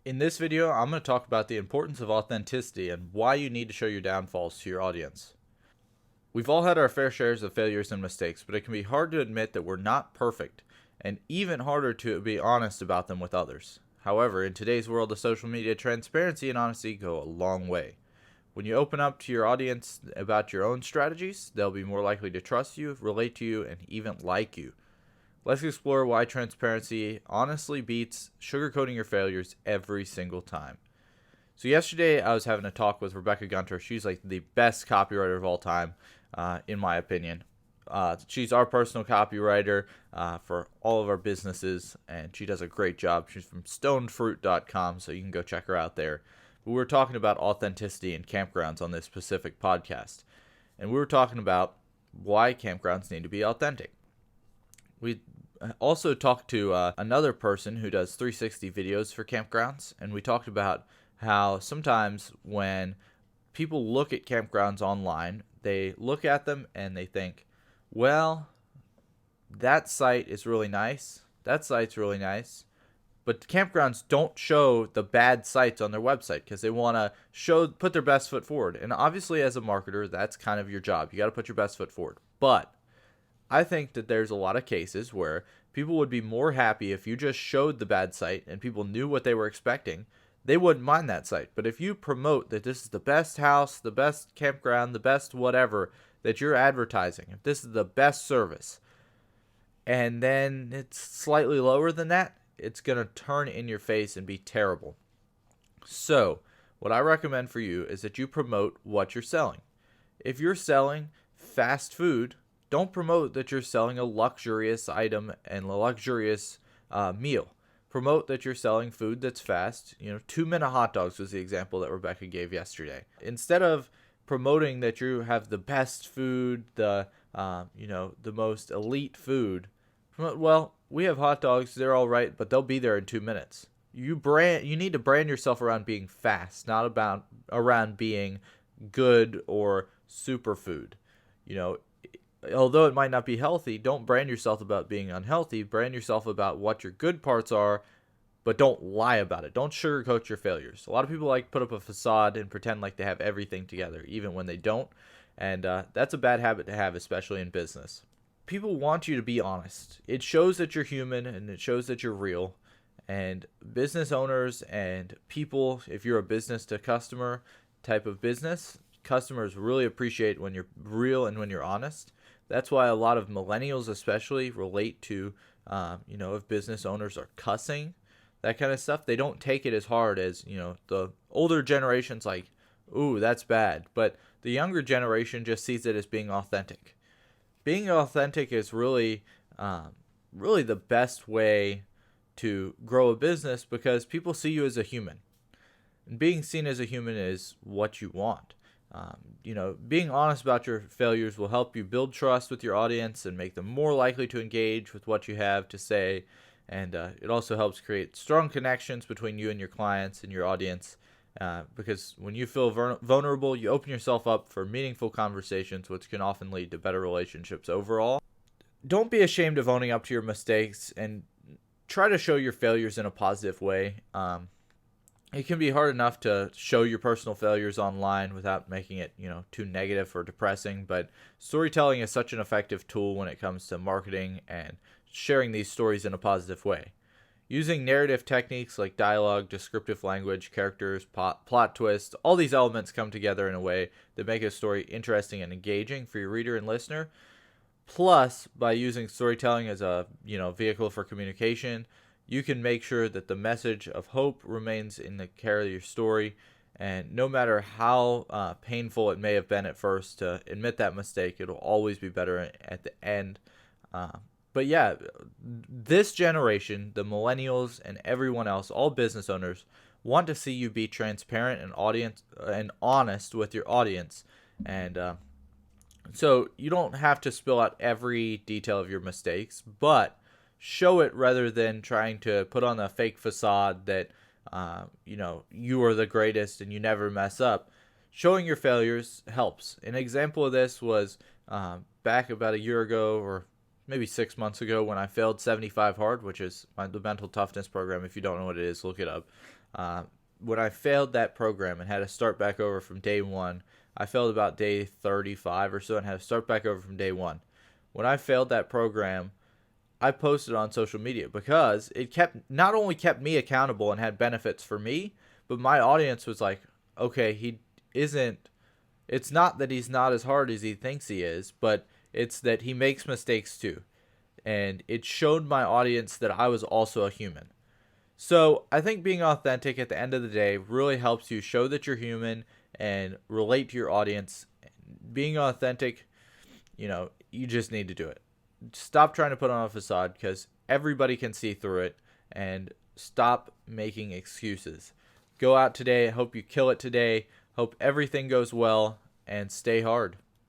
In this video, I'm going to talk about the importance of authenticity and why you need to show your downfalls to your audience. We've all had our fair shares of failures and mistakes, but it can be hard to admit that we're not perfect, and even harder to be honest about them with others. However, in today's world of social media, transparency and honesty go a long way. When you open up to your audience about your own strategies, they'll be more likely to trust you, relate to you, and even like you. Let's explore why transparency honestly beats sugarcoating your failures every single time. So yesterday I was having a talk with Rebecca Gunter. She's like the best copywriter of all time, in my opinion. She's our personal copywriter for all of our businesses, and she does a great job. She's from stonedfruit.com, so you can go check her out there. But we were talking about authenticity in campgrounds on this specific podcast, and we were talking about why campgrounds need to be authentic. We also talked to another person who does 360 videos for campgrounds, and we talked about how sometimes when people look at campgrounds online, they look at them and they think, well, that site is really nice, that site's really nice, but campgrounds don't show the bad sites on their website because they want to put their best foot forward. And obviously, as a marketer, that's kind of your job. You got to put your best foot forward. But I think that there's a lot of cases where people would be more happy if you just showed the bad site and people knew what they were expecting. They wouldn't mind that site. But if you promote that this is the best house, the best campground, the best whatever that you're advertising, if this is the best service, and then it's slightly lower than that, it's going to turn in your face and be terrible. So what I recommend for you is that you promote what you're selling. If you're selling fast food, don't promote that you're selling a luxurious item and a luxurious meal. Promote that you're selling food that's fast. 2-minute hot dogs was the example that Rebecca gave yesterday. Instead of promoting that you have the best food, the most elite food, promote, well, we have hot dogs. They're all right, but they'll be there in 2 minutes. You need to brand yourself around being fast, not around being good or superfood. Although it might not be healthy, don't brand yourself about being unhealthy. Brand yourself about what your good parts are, but don't lie about it. Don't sugarcoat your failures. A lot of people like to put up a facade and pretend like they have everything together, even when they don't. And that's a bad habit to have, especially in business. People want you to be honest. It shows that you're human and it shows that you're real. And business owners and people, if you're a business to customer type of business, customers really appreciate when you're real and when you're honest. That's why a lot of millennials especially relate to, if business owners are cussing, that kind of stuff. They don't take it as hard as, the older generation's like, ooh, that's bad. But the younger generation just sees it as being authentic. Being authentic is really the best way to grow a business because people see you as a human. And being seen as a human is what you want. Being honest about your failures will help you build trust with your audience and make them more likely to engage with what you have to say. And it also helps create strong connections between you and your clients and your audience. Because when you feel vulnerable, you open yourself up for meaningful conversations, which can often lead to better relationships overall. Don't be ashamed of owning up to your mistakes and try to show your failures in a positive way. It can be hard enough to show your personal failures online without making it, too negative or depressing. But storytelling is such an effective tool when it comes to marketing and sharing these stories in a positive way. Using narrative techniques like dialogue, descriptive language, characters, plot twists, all these elements come together in a way that make a story interesting and engaging for your reader and listener. Plus, by using storytelling as a vehicle for communication, you can make sure that the message of hope remains in the care of your story. And no matter how painful it may have been at first to admit that mistake, it'll always be better at the end. But yeah, this generation, the millennials and everyone else, all business owners, want to see you be transparent and honest with your audience. And so you don't have to spill out every detail of your mistakes, but show it rather than trying to put on a fake facade that you are the greatest and you never mess up. Showing your failures helps. An example of this was back about a year ago, or maybe 6 months ago, when I failed 75 Hard, which is the mental toughness program. If you don't know what it is, look it up. When I failed that program and had to start back over from day one, I failed about day 35 or so and had to start back over from day one. When I failed that program, I posted on social media because it not only kept me accountable and had benefits for me, but my audience was like, okay, he isn't, it's not that he's not as hard as he thinks he is, but it's that he makes mistakes too. And it showed my audience that I was also a human. So I think being authentic at the end of the day really helps you show that you're human and relate to your audience. Being authentic, you just need to do it. Stop trying to put on a facade because everybody can see through it, and stop making excuses. Go out today. Hope you kill it today. Hope everything goes well, and stay hard.